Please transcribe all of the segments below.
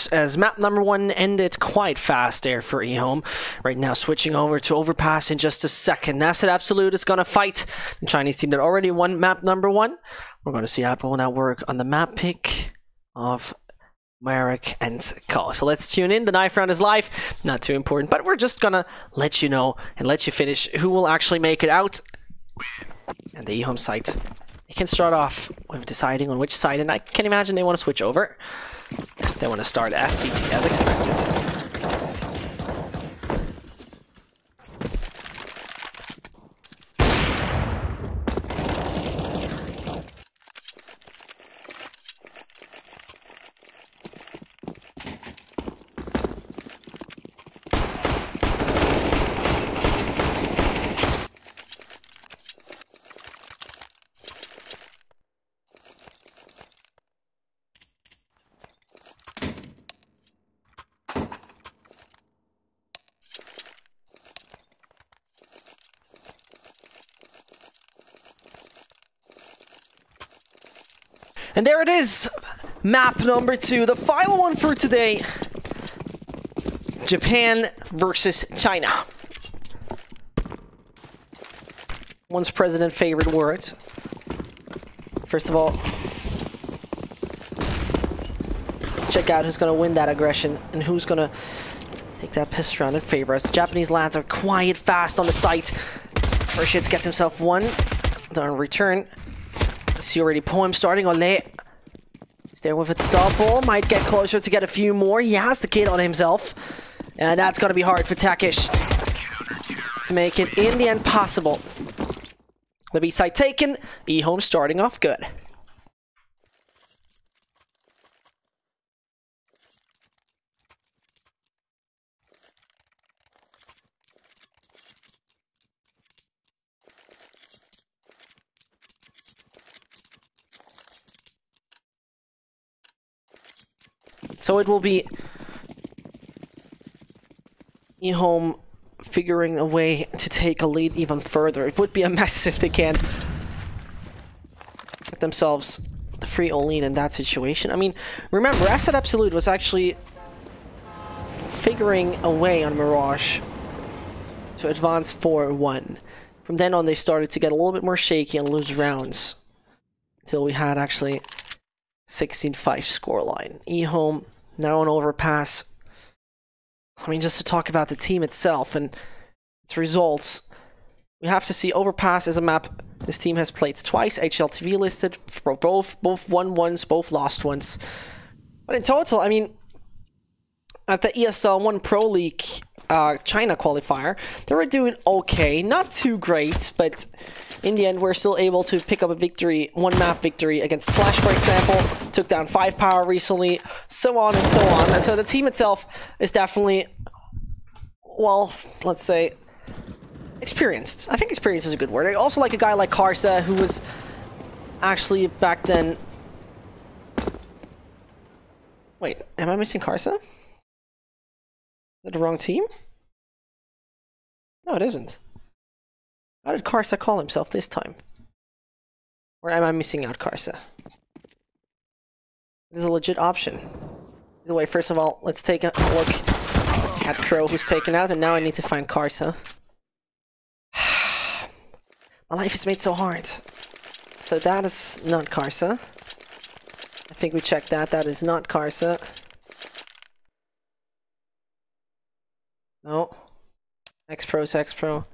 course, as map number 1 ended quite fast there for EHOME. Right now, switching over to overpass in just a second. S5 Absolute is going to fight the Chinese team that already won map number 1. We're going to see Apple now work on the map pick of Merrick and Cole. So let's tune in. The knife round is live. Not too important, but we're just going to let you know and let you finish who will actually make it out. And the EHOME site, you can start off with deciding on which side, and I can imagine they want to switch over. They want to start SCT as expected. And there it is, map number 2, the final one for today. Japan versus China. One's president favorite words. First of all, let's check out who's going to win that aggression and who's going to take that piss round in favor. As the Japanese lads are quiet fast on the site. Urshitz gets himself one. Don't return. See already Poem starting. Ole is there with a double. Might get closer to get a few more. He has the kid on himself. And that's going to be hard for Takish to make it in the end possible. The B side taken. EHOME starting off good. So it will be EHOME figuring a way to take a lead even further. It would be a mess if they can't get themselves the 3-0 lead in that situation. I mean, remember, S5 Absolute was actually figuring a way on Mirage to advance 4-1. From then on, they started to get a little bit more shaky and lose rounds until we had actually 16-5 scoreline. EHOME now on overpass. I mean, just to talk about the team itself and its results, we have to see overpass as a map this team has played twice. HLTV listed for both won ones, both lost ones. But in total, I mean, at the ESL 1 Pro League China qualifier, they were doing okay, not too great, but in the end, we're still able to pick up a victory, one map victory against Flash, for example. Took down 5 Power recently, so on and so on. And so the team itself is definitely, well, let's say, experienced. I think experienced is a good word. I also like a guy like Karsa, who was actually back then... Wait, am I missing Karsa? Is that the wrong team? No, it isn't. How did Karsa call himself this time? Or am I missing out Karsa? It is a legit option. Either way, first of all, let's take a look at Crow, who's taken out, and now I need to find Karsa. My life is made so hard. So that is not Karsa. I think we checked that. That is not Karsa. No. X-Pro's X-Pro.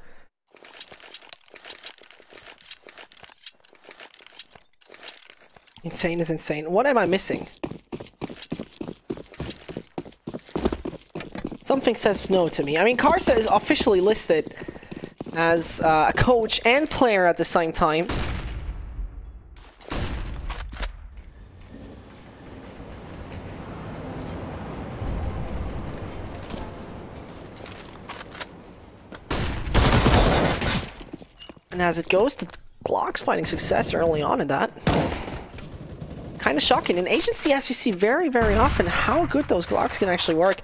Insane is insane. What am I missing? Something says no to me. I mean, Karsa is officially listed as a coach and player at the same time. And as it goes, the Glock's finding success early on in that. Kind of shocking. In Asian CS, you see very, very often how good those Glocks can actually work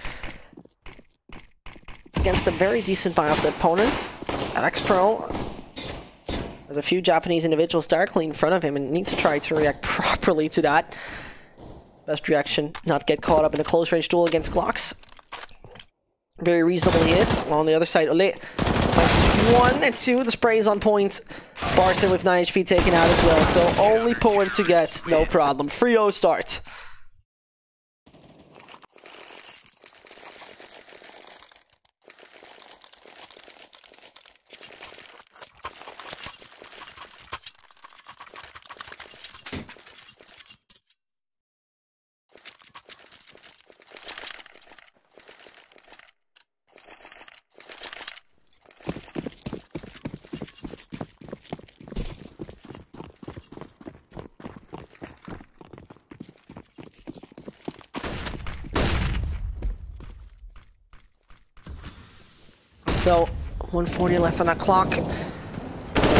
against a very decent buy of the opponents. X-Pro has a few Japanese individuals directly in front of him and needs to try to react properly to that. Best reaction, not get caught up in a close range duel against Glocks. Very reasonable he is. On the other side, Ole finds 1 and 2. The spray is on point. Barson with 9 HP taken out as well. So only poem to get, no problem. 3-0 start. So, 140 left on that clock. So, a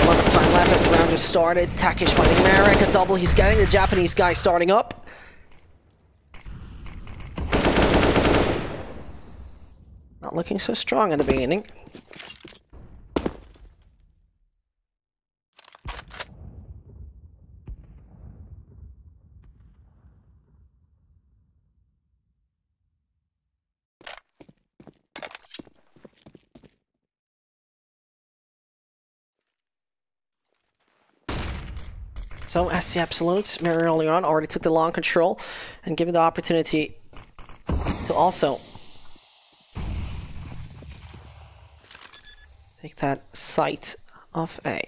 lot of time left as the round just started. Takish finding Marek, a double. He's getting the Japanese guy starting up. Not looking so strong in the beginning. So, SC Absolute, very early on, already took the long control and given the opportunity to also take that site of A.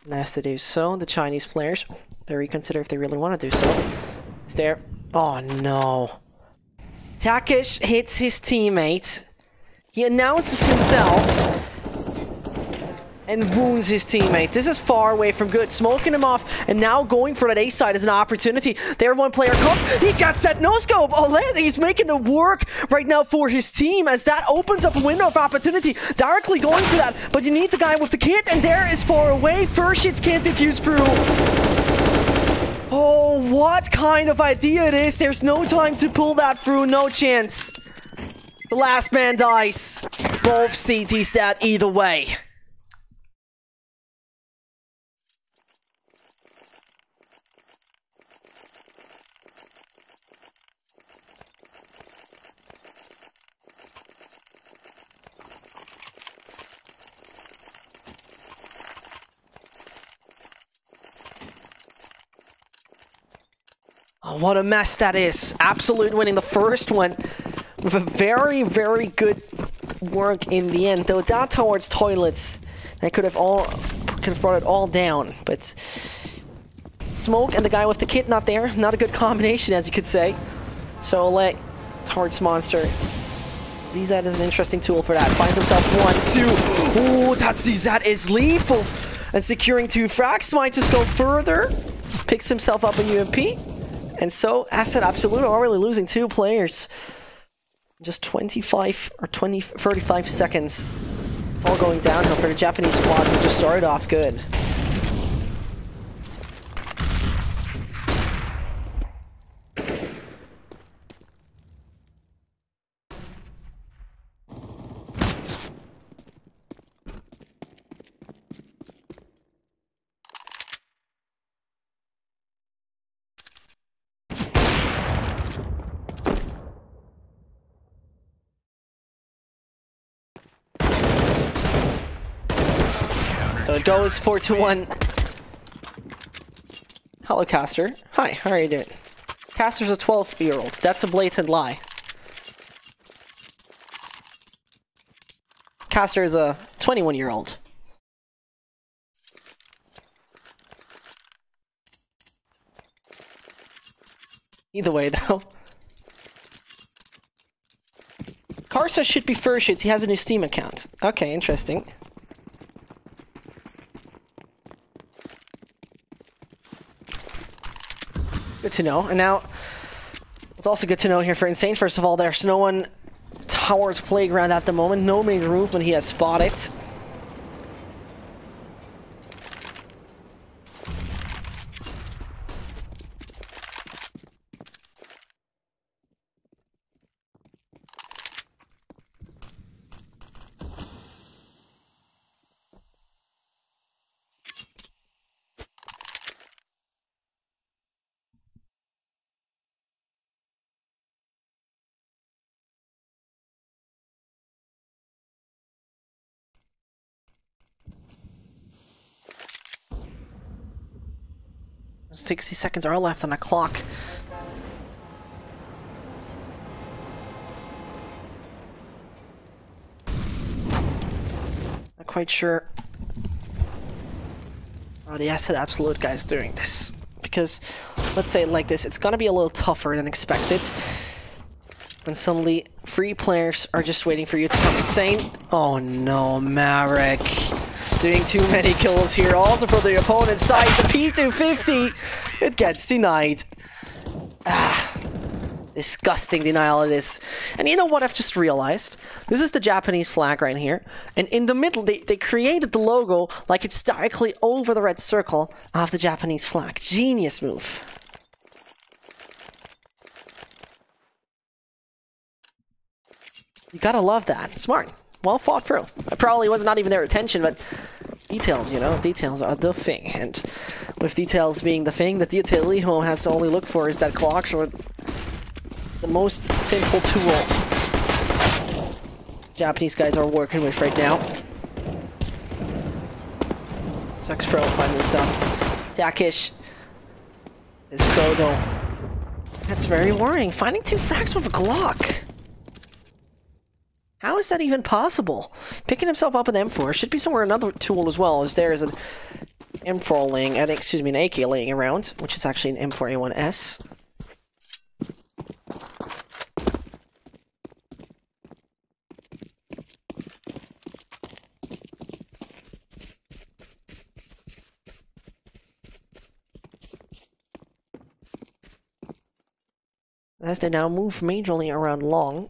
And as to do so, the Chinese players, they reconsider if they really want to do so. Is there? Oh no. Takish hits his teammate. He announces himself and wounds his teammate. This is far away from good. Smoking him off, and now going for that A side is an opportunity. There, one player comes. He gets that no-scope. Oled, he's making it work right now for his team, as that opens up a window of opportunity. Directly going for that, but you need the guy with the kit, and there is far away. First hits can't defuse through. Oh, what kind of idea it is. There's no time to pull that through. No chance. The last man dies. Both CTs that either way. Oh, what a mess that is. Absolute winning the first one with a very, very good work in the end. Though that towards toilets, that could have brought it all down. But Smoke and the guy with the kit not there. Not a good combination, as you could say. So let towards Monster. ZZ is an interesting tool for that. Finds himself 1, 2. Oh, that ZZ is lethal. And securing 2 frags. Might just go further. Picks himself up a UMP. And so, Asset Absolute already losing 2 players. Just 25 or 35 seconds. It's all going downhill for the Japanese squad who just started off good. So it goes 4-1. Hello, Caster. Hi, how are you doing? Caster's a 12-year-old. That's a blatant lie. Caster is a 21-year-old. Either way, though. Karsa should be first shoots. He has a new Steam account. Okay, interesting. Good to know. And now, it's also good to know here for Insane. First of all, there's no one towards Playground at the moment. No major movement he has spotted. 60 seconds are left on the clock. Not quite sure how the S5 Absolute guy's doing this. Because, let's say it like this, it's gonna be a little tougher than expected. When suddenly 3 players are just waiting for you to come insane. Oh no, Marek. Doing too many kills here. Also for the opponent's side, the P250. It gets denied. Ah, disgusting denial it is. And you know what I've just realized? This is the Japanese flag right here. And in the middle, they created the logo like it's directly over the red circle of the Japanese flag. Genius move. You gotta love that. Smart. Well thought through. It probably was not even their intention, but details, you know, details are the thing. And with details being the thing, the detail EHOME has to only look for is that clocks are the most simple tool Japanese guys are working with right now. Sex Pro finding himself. Takish is Pro though. That's very worrying. Finding 2 frags with a Glock. How is that even possible? Picking himself up an M4 should be somewhere another tool as well, as there is an M4 laying, excuse me, an AK laying around, which is actually an M4A1S. As they now move majorly around long.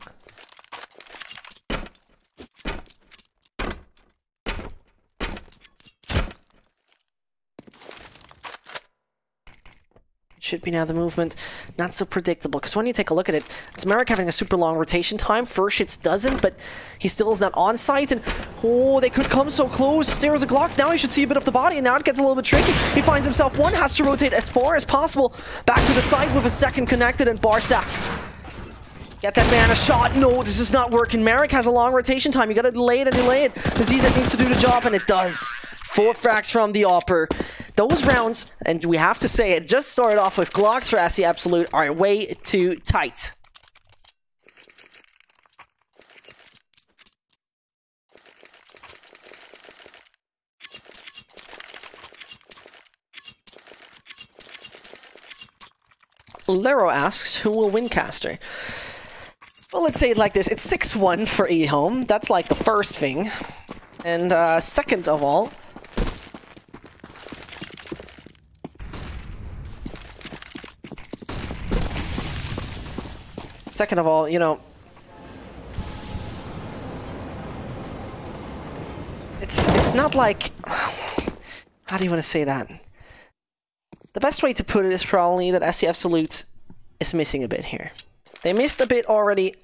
Should be now the movement not so predictable, because when you take a look at it, it's Marek having a super long rotation time. Furshits doesn't, but he still is not on site, and oh, they could come so close. There's a Glock. Now he should see a bit of the body, and now it gets a little bit tricky. He finds himself one, has to rotate as far as possible back to the side with a second connected, and Barca. Get that man a shot. No, this is not working. Marek has a long rotation time. You gotta delay it and delay it. Zizek needs to do the job, and it does. 4 frags from the Opper. Those rounds, and we have to say it, just started off with Glocks for S5 Absolute, are way too tight. Lero asks, who will win Caster? Well, let's say it like this. It's 6-1 for EHOME. That's like the first thing. And second of all, you know, it's not like, how do you want to say that? The best way to put it is probably that S5 Absolute is missing a bit here. They missed a bit already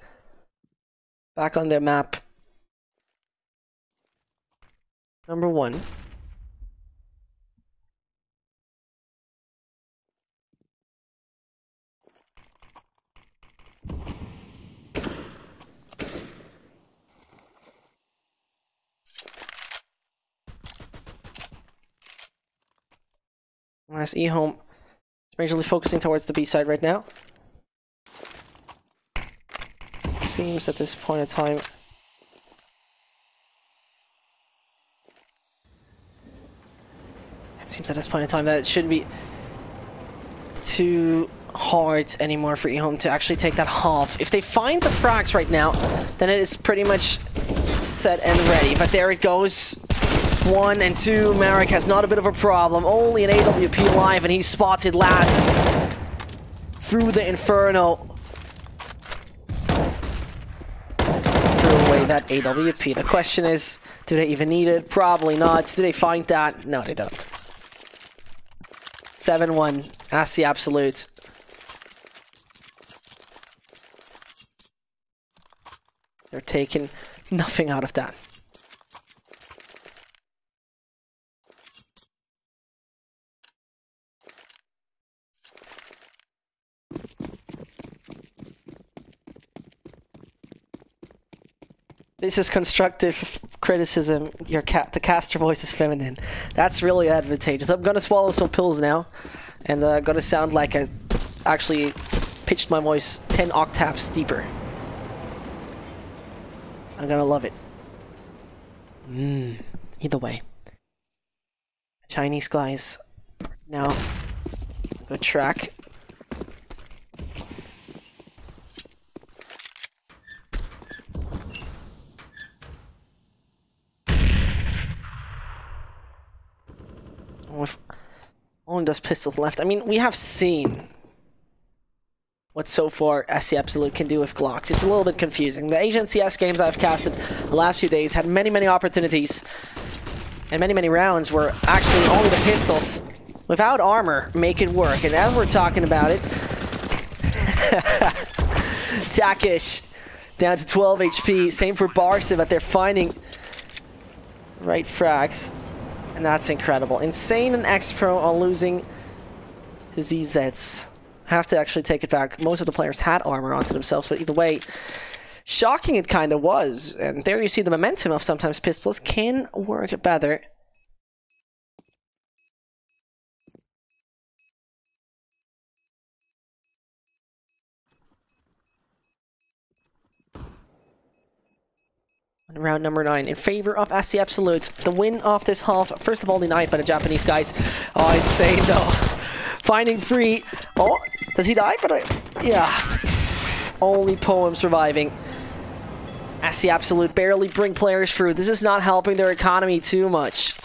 back on their map. Number 1. As EHOME is majorly focusing towards the B side right now. It seems at this point in time that it shouldn't be too hard anymore for EHOME to actually take that half. If they find the frags right now, then it is pretty much set and ready. But there it goes. 1 and 2. Marek has not a bit of a problem. Only an AWP alive, and he's spotted last through the Inferno. Threw away that AWP. The question is, do they even need it? Probably not. Do they find that? No, they don't. 7-1. That's the absolute. They're taking nothing out of that. This is constructive criticism. The caster voice is feminine. That's really advantageous. I'm gonna swallow some pills now, And gonna sound like I actually pitched my voice 10 octaves deeper. I'm gonna love it. Either way. Chinese guys now good track. With only those pistols left. I mean, we have seen what so far SC Absolute can do with Glocks. It's a little bit confusing. The Asian CS games I've casted the last few days had many opportunities and many rounds where actually only the pistols without armor make it work. And as we're talking about it, Takish down to 12 HP. Same for Barsa, but they're finding right frags. And that's incredible. Insane and X-Pro are losing to ZZs. Have to actually take it back. Most of the players had armor onto themselves, but either way, shocking it kind of was. And there you see the momentum of sometimes pistols can work better. Round number 9 in favor of SC Absolute. The win of this half, first of all, denied by the Japanese guys. Oh, insane though. Finding free. Oh, does he die? Yeah. Only Poem surviving. SC Absolute barely bring players through. This is not helping their economy too much.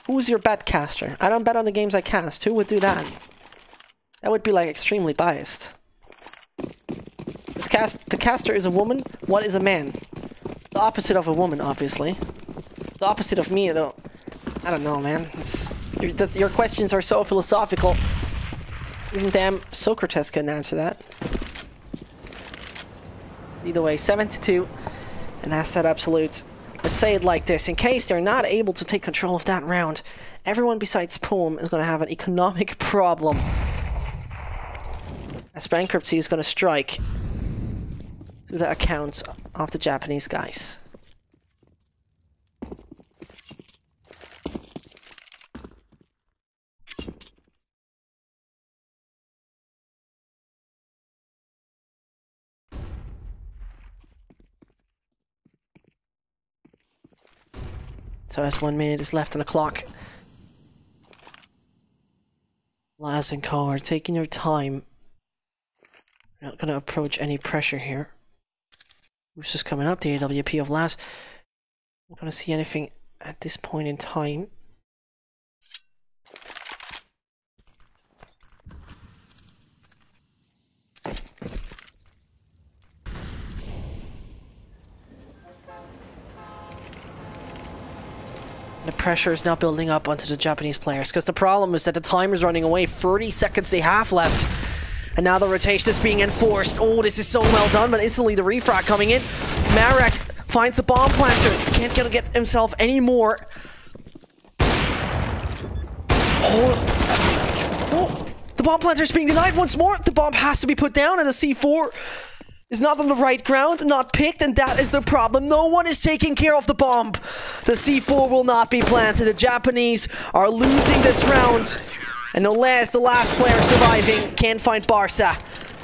Who's your bet caster? I don't bet on the games I cast. Who would do that? That would be like extremely biased. The caster is a woman. What is a man? The opposite of a woman, obviously. The opposite of me, though. I don't know, man. Your questions are so philosophical. Even damn Socrates couldn't answer that. Either way, 7-2. And that's that Absolute. Let's say it like this, in case they're not able to take control of that round, everyone besides Poem is going to have an economic problem. As bankruptcy is going to strike to the accounts of the Japanese guys. So as 1 minute is left on the clock. Laz and Co are taking your time. We're not going to approach any pressure here. Who's just coming up? The AWP of Laz. Not going to see anything at this point in time. The pressure is now building up onto the Japanese players, because the problem is that the time is running away. 30 seconds they have left. And now the rotation is being enforced. Oh, this is so well done, but instantly the refrag coming in. Marek finds the bomb planter. Can't get himself any more. Oh, the bomb planter is being denied once more. The bomb has to be put down, and the C4 is not on the right ground, not picked, and that is the problem. No one is taking care of the bomb. The C4 will not be planted. The Japanese are losing this round. And Noles, the last player surviving, can't find Barsa.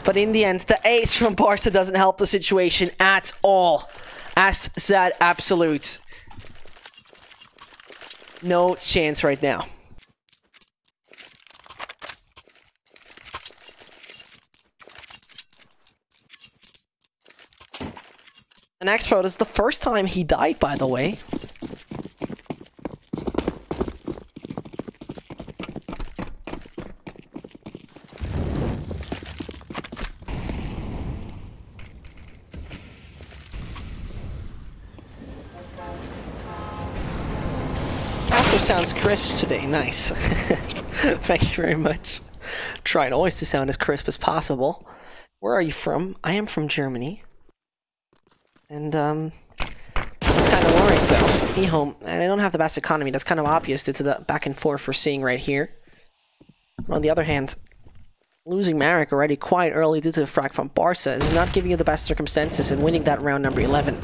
But in the end, the ace from Barsa doesn't help the situation at all. As said, Absolute. No chance right now. And X-Pro, this is the first time he died, by the way. Caster sounds crisp today, nice. Thank you very much. Trying always to sound as crisp as possible. Where are you from? I am from Germany. And, that's kind of worrying, though. EHOME, and they don't have the best economy. That's kind of obvious due to the back and forth we're seeing right here. On the other hand, Losing Marek already quite early due to a frag from Barca is not giving you the best circumstances in winning that round number 11.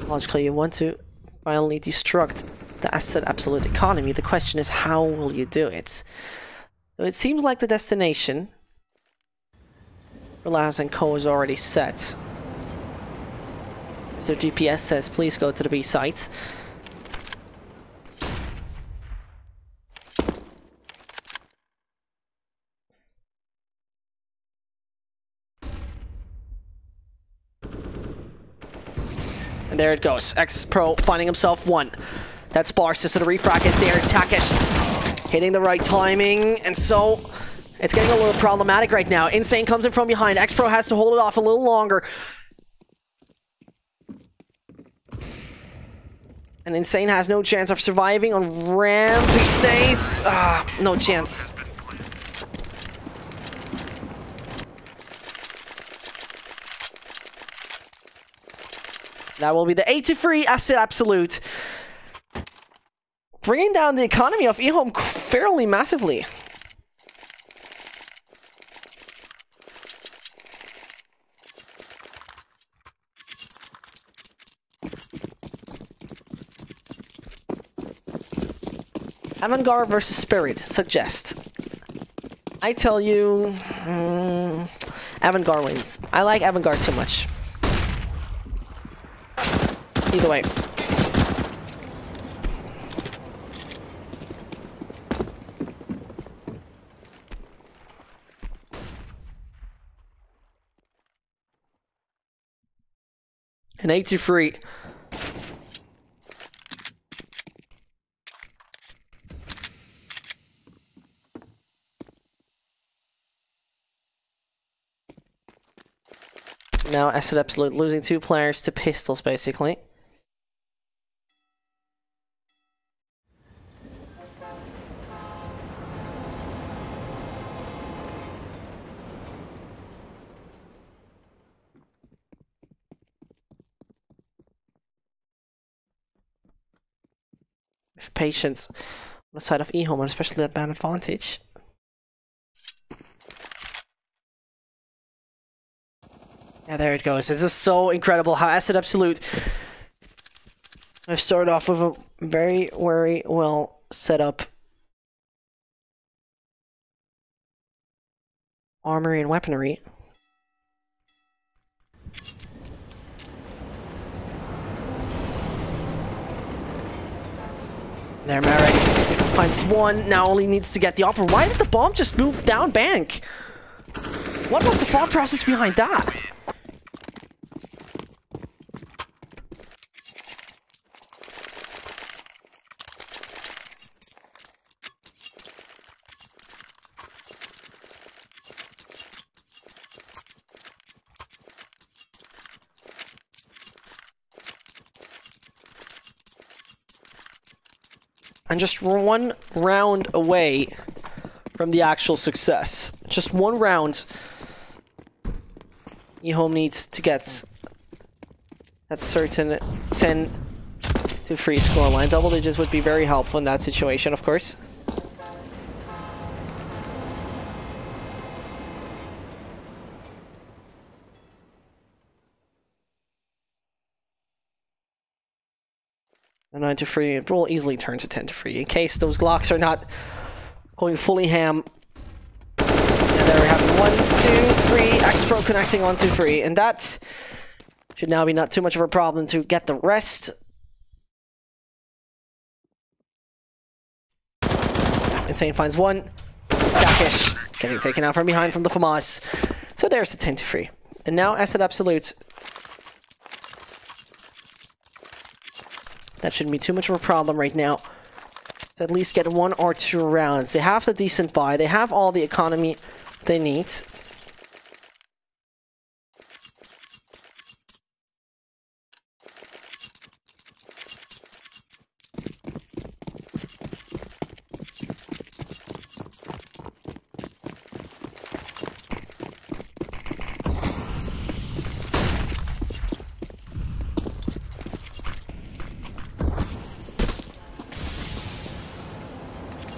Logically, you want to finally destruct the asset absolute economy. The question is, how will you do it? So it seems like the destination for Laz and Co is already set. So GPS says, please go to the B site. And there it goes. X-Pro finding himself one. That's Barca, so the refrag is there. Takesh hitting the right timing, and so it's getting a little problematic right now. Insane comes in from behind. X-Pro has to hold it off a little longer. And Insane has no chance of surviving on ramp. He stays. No chance. That will be the 83 Asset Absolute. Bringing down the economy of EHOME fairly massively. Avantgarde versus Spirit, suggest. I tell you, Avantgarde wins. I like Avantgarde too much. Either way. An 83. Now Asset Absolute losing 2 players to pistols, basically. With patience on the side of EHOME, and especially that man advantage. Yeah, there it goes. This is so incredible how Asset Absolute have started off with a very well set up armory and weaponry. There, Marek finds one, now only needs to get the offer. Why did the bomb just move down bank? What was the thought process behind that? And just one round away from the actual success. Just one round. EHOME needs to get that certain 10 to 3 scoreline. Double digits would be very helpful in that situation, of course. The 9 to 3, it will easily turn to 10 to 3 in case those Glocks are not going fully ham. And there we have 1, 2, 3, X-Pro connecting 1, 2, 3, and that should now be not too much of a problem to get the rest. Insane finds one. Jackish getting taken out from behind from the FAMAS. So there's the 10 to 3. And now Asset Absolute. That shouldn't be too much of a problem right now. To at least get 1 or 2 rounds. They have the decent buy. They have all the economy they need.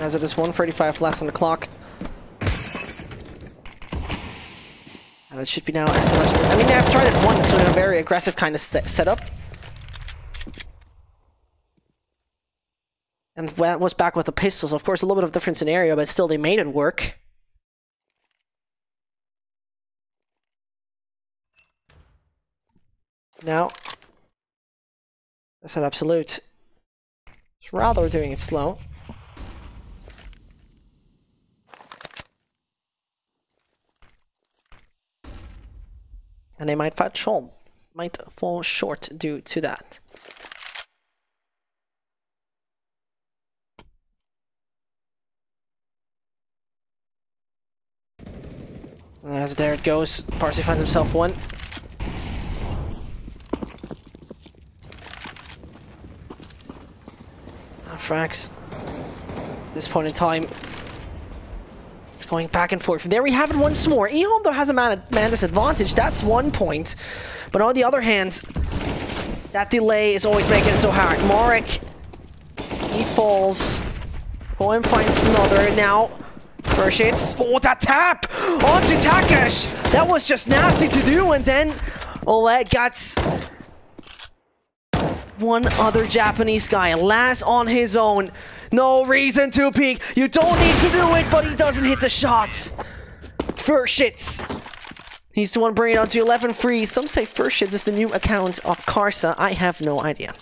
As it is 1:35 left on the clock. it should be now SLR. I mean, they've tried it once, so in a very aggressive kind of setup. And that was back with the pistols. Of course, a little bit of a different scenario, but still, they made it work. Now, that's an absolute. It's rather doing it slow. And they might fall short due to that. As there it goes, Parsley finds himself one. Frax, at this point in time, it's going back and forth. There we have it once more. EHOME, though, has a man disadvantage. That's 1 point. But on the other hand, that delay is always making it so hard. Marek, he falls. Poem finds another. Now, first hits. Oh, that tap! Onto Takash! That was just nasty to do, and then Oleg gets one other Japanese guy, last on his own. No reason to peek. You don't need to do it, but he doesn't hit the shot. First hits. He's the one bringing it on to 11-3. Some say first hits is the new account of Karsa. I have no idea.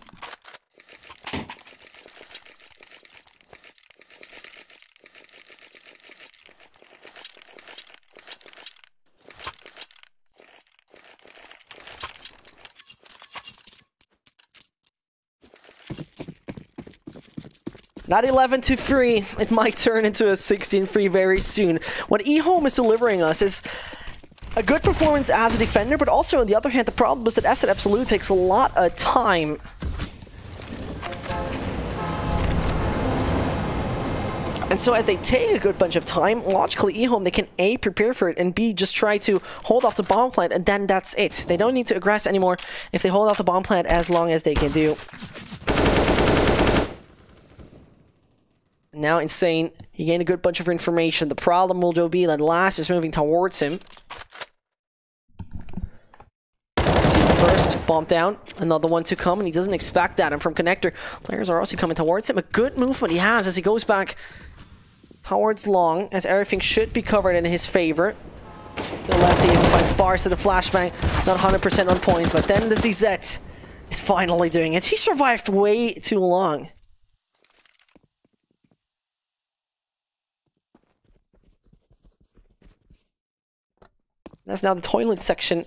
Not 11-3, it might turn into a 16-3 very soon. What EHOME is delivering us is a good performance as a defender, but also on the other hand, the problem is that S Absolute takes a lot of time. And so as they take a good bunch of time, logically EHOME, they can A, prepare for it, and B, just try to hold off the bomb plant, and then that's it. They don't need to aggress anymore if they hold off the bomb plant as long as they can do. Now Insane, he gained a good bunch of information. The problem will be that Last is moving towards him. Sees the first, bomb down, another one to come, and he doesn't expect that. And from Connector, players are also coming towards him. A good movement he has as he goes back towards Long, as everything should be covered in his favor. To the left, he even finds Spars to the flashbang, not 100% on point, but then the ZZ is finally doing it. He survived way too long. As now the toilet section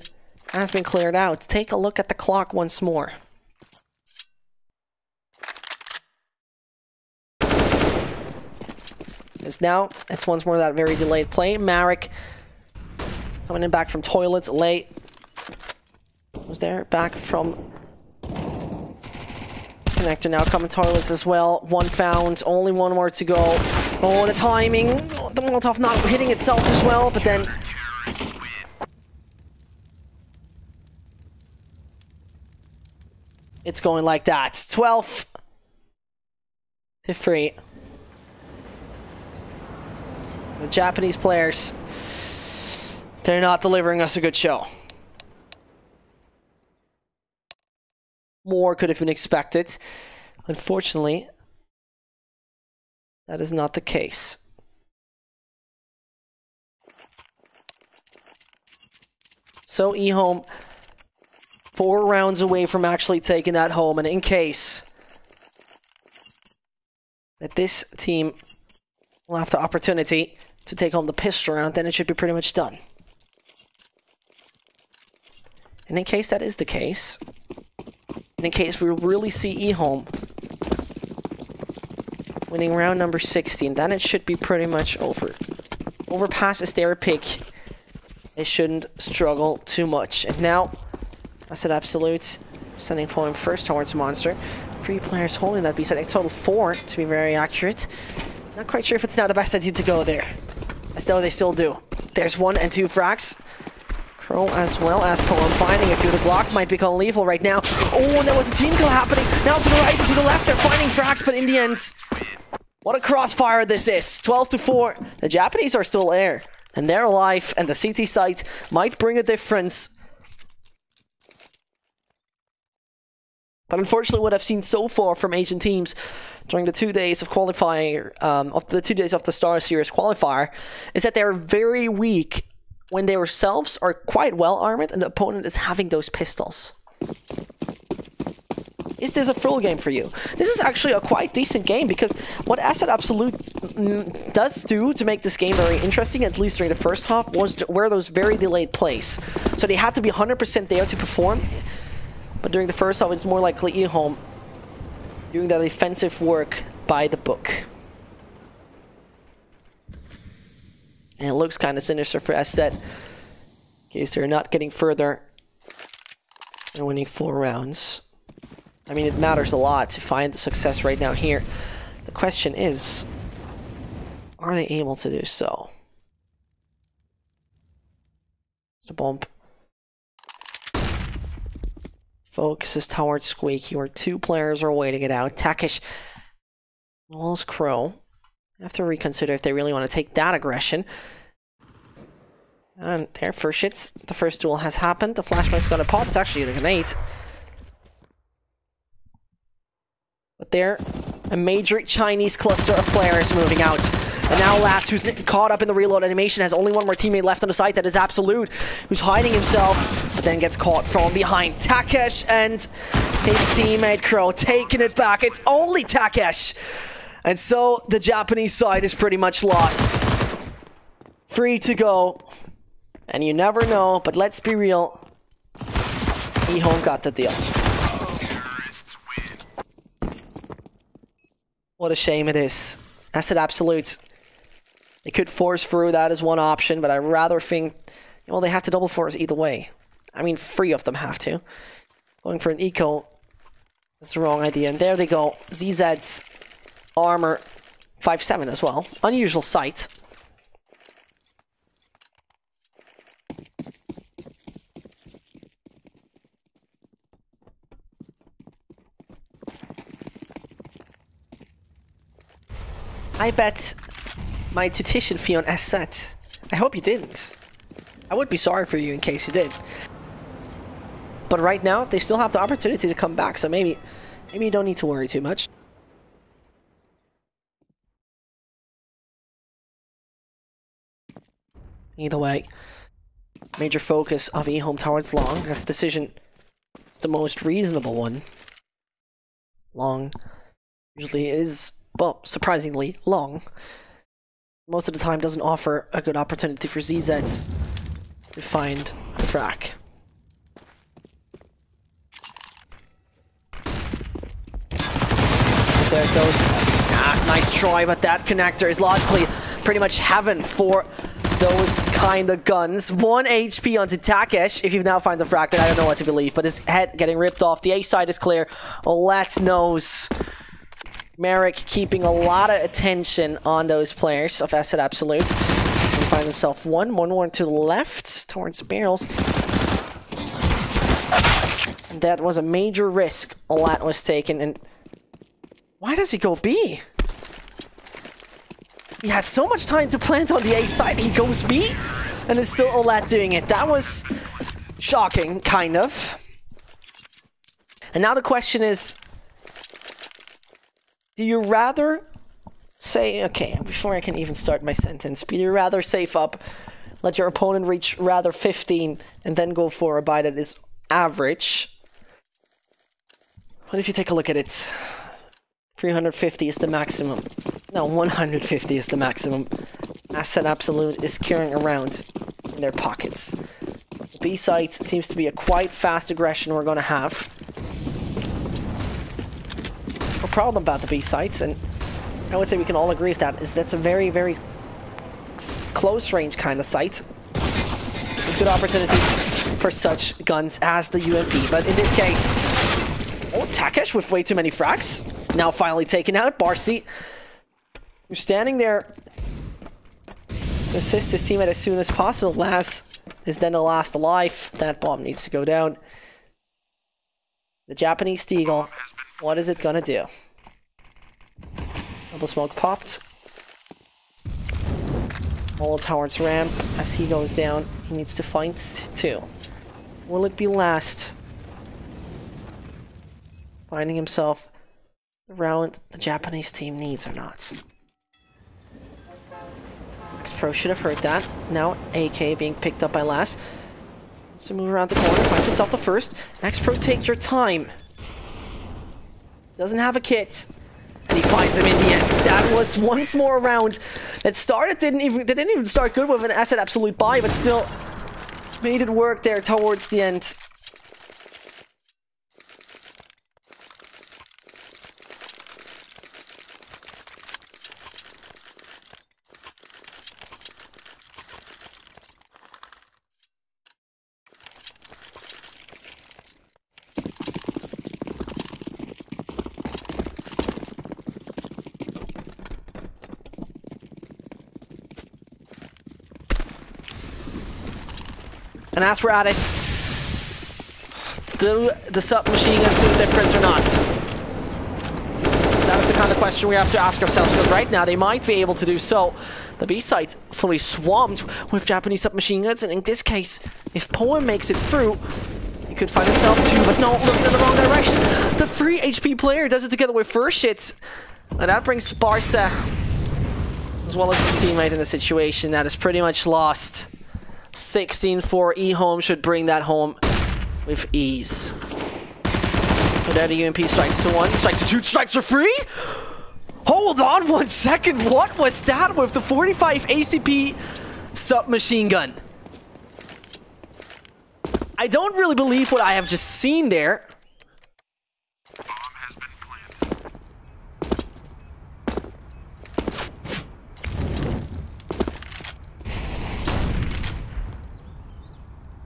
has been cleared out. Take a look at the clock once more. As now, it's once more that very delayed play. Marek coming in back from toilets late. Was there back from Connector now coming toilets as well. One found, only one more to go. Oh, the timing. The Molotov not hitting itself as well, but then it's going like that. 12-3. The Japanese players, they're not delivering us a good show. More could have been expected. Unfortunately, that is not the case. So EHOME, 4 rounds away from actually taking that home, and in case that this team will have the opportunity to take home the pistol round, then it should be pretty much done. And in case that is the case, and in case we really see EHOME winning round number 16, then it should be pretty much over. Overpass is their pick. They shouldn't struggle too much. And now, I said Absolute, sending Poem first towards Monster. 3 players holding that B-side, a total 4 to be very accurate. Not quite sure if it's now the best idea to go there, as though they still do. There's 1 and 2 frags. Crow as well as Poem finding a few of the blocks, might become lethal right now. Oh, and there was a team kill happening. Now to the right and to the left, they're finding frags, but in the end, what a crossfire this is. 12-4. The Japanese are still there. And they're alive, and the CT site might bring a difference. But unfortunately, what I've seen so far from Asian teams during the 2 days of qualifier, of the 2 days of the StarSeries qualifier, is that they're very weak when they themselves are quite well armored and the opponent is having those pistols. Is this a full game for you? This is actually a quite decent game, because what S5 Absolute does do to make this game very interesting, at least during the first half, were those very delayed plays. So they had to be 100% there to perform. But during the first half, it's more likely EHOME doing the defensive work by the book. And it looks kind of sinister for S5 in case they're not getting further and winning 4 rounds. I mean, it matters a lot to find the success right now here. The question is, are they able to do so? It's a bump. Focuses towards Squeaky, where 2 players are waiting it out. Takesh walls Crow. Have to reconsider if they really want to take that aggression. And there, first hits. The first duel has happened. The flashbang's gonna pop. It's actually a grenade. But there, a major Chinese cluster of players moving out. And now Last, who's caught up in the reload animation, has only one more teammate left on the site. That is Absolute, who's hiding himself, but then gets caught from behind. Takesh and his teammate Crow taking it back. It's only Takesh. And so the Japanese side is pretty much lost. Free to go. And you never know, but let's be real. EHOME got the deal. What a shame it is. S5 Absolute. They could force through, that is one option, but I rather think, well, they have to double force either way. I mean, 3 of them have to. Going for an eco, that's the wrong idea. And there they go. ZZ's armor 5-7 as well. Unusual sight. I bet my tuition fee on S5. I hope you didn't. I would be sorry for you in case you did. But right now, they still have the opportunity to come back, so maybe you don't need to worry too much. Either way, major focus of EHOME towards Long. This decision is the most reasonable one. Long usually is, well, surprisingly long. Most of the time doesn't offer a good opportunity for ZZs to find a frack. There it goes. Nice try, but that connector is logically pretty much heaven for those kind of guns. 1 HP onto Takesh. If you now find the frack, then I don't know what to believe, but his head getting ripped off. The A side is clear. Let's knows. Merrick keeping a lot of attention on those players of S5 Absolute. He finds himself one more to the left towards the barrels. And that was a major risk Olat was taken. And why does he go B? He had so much time to plant on the A side. He goes B, and it's still Olat doing it. That was shocking, kind of. And now the question is, do you rather say, okay, before I can even start my sentence, do you rather save up, let your opponent reach rather 15, and then go for a buy that is average? What if you take a look at it? 350 is the maximum. No, 150 is the maximum. S5 Absolute is carrying around in their pockets. The B site seems to be a quite fast aggression we're going to have. No problem about the B sites, and I would say we can all agree with that, is that's a very, very close range kind of site. With good opportunities for such guns as the UMP, but in this case, oh, Takesh with way too many frags. Now finally taken out. Barcy, who's standing there to assist his teammate as soon as possible. Last is then the last alive. That bomb needs to go down. The Japanese Deagle, what is it gonna do? Double smoke popped. All towards ramp. As he goes down, he needs to fight too. Will it be last? Finding himself around the Japanese team needs or not. X-Pro should have heard that. Now AK being picked up by Last. So move around the corner, finds himself the first. X-Pro, take your time. Doesn't have a kit. And he finds him in the end. That was once more a round that started, didn't even start good with an asset absolute buy, but still made it work there towards the end. And as we're at it, do the submachine guns see the difference or not? That is the kind of question we have to ask ourselves, because right now they might be able to do so. The B site's fully swamped with Japanese submachine guns, and in this case, if Poem makes it through, he could find himself too, but no, looking in the wrong direction. The free HP player does it together with first hits, and that brings Barca, as well as his teammate, in a situation that is pretty much lost. 16-4, EHOME should bring that home with ease. Without a UMP, strikes to 1, strikes to 2, strikes to 3? Hold on 1 second, what was that with the 45 ACP submachine gun? I don't really believe what I have just seen there.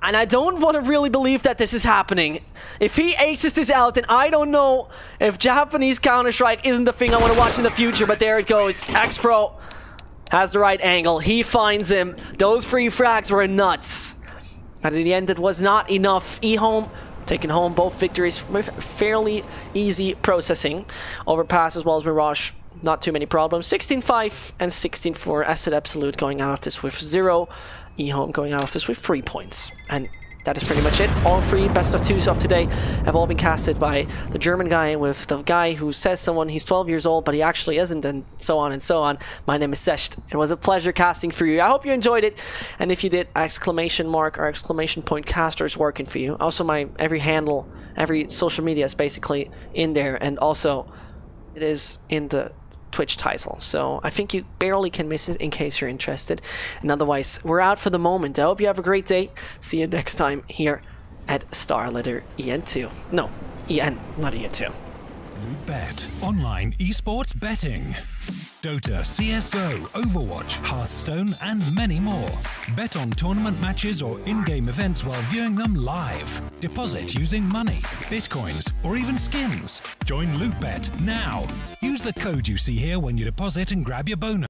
And I don't want to really believe that this is happening. If he aces this out, then I don't know if Japanese Counter-Strike isn't the thing I want to watch in the future, but there it goes. X-Pro has the right angle. He finds him. Those 3 frags were nuts. And in the end, it was not enough. EHOME taking home both victories with fairly easy processing. Overpass as well as Mirage, not too many problems. 16-5 and 16-4. Asset Absolute going out of this with 0. EHOME going out of this with 3 points. And that is pretty much it. All 3 best of 2s of today have all been casted by the German guy with the guy who says he's 12 years old, but he actually isn't, and so on and so on. My name is Sesh. It was a pleasure casting for you. I hope you enjoyed it. And if you did, exclamation mark or exclamation point caster is working for you. Also, my every handle, every social media is basically in there, and also it is in the Twitch title, so I think you barely can miss it in case you're interested. And otherwise, we're out for the moment. I hope you have a great day. See you next time here at Star Letter EN2. No, EN, not EN2. Bet online esports betting. Dota, CSGO, Overwatch, Hearthstone, and many more. Bet on tournament matches or in-game events while viewing them live. Deposit using money, bitcoins, or even skins. Join LootBet now. Use the code you see here when you deposit and grab your bonus.